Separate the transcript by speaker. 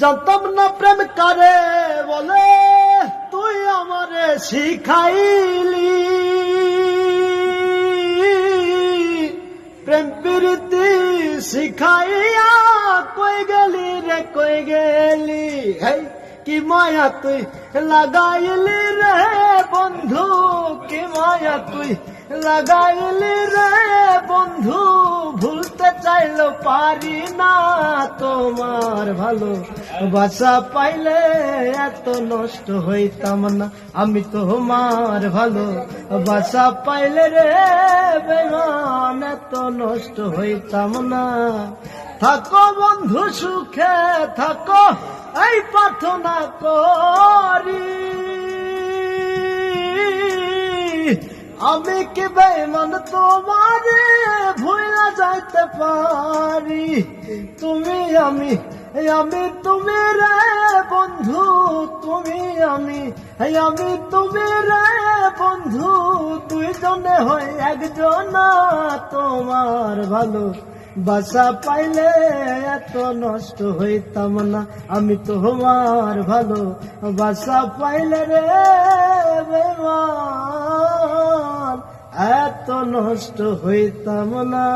Speaker 1: জানতাম না প্রেম কারে বলে, তুই আমারে শিখাইলি। প্রেম প্রীতি শিখাইয়া কই গেলি রে কই গেলি। হেই কি মায়া তুই লাগাইলি রে বন্ধু, কি মায়া তুই লাগাইলি রে বন্ধু। ভুলতে চাইলো পারি না তোমার ভালো বাসা পাইলে এত নষ্ট হইতাম না। আমি তোমার ভালো বাসা পাইলে রে বেমান এত নষ্ট হইতাম না। থাকো বন্ধু সুখে থাকো এই প্রার্থনা করি। আমি কি বেমান তোমারে ভুলা যাইতে পারি। তুমি আমি তুমি রে বন্ধু, তুমি আমি তুমি রে বন্ধু। দুইজনে হই একজন, তোমার ভালো বাসা পাইলে এত নষ্ট হইতাম না। আমি তোমার ভালো বাসা পাইলে রে বেমান এত নষ্ট হইতাম না।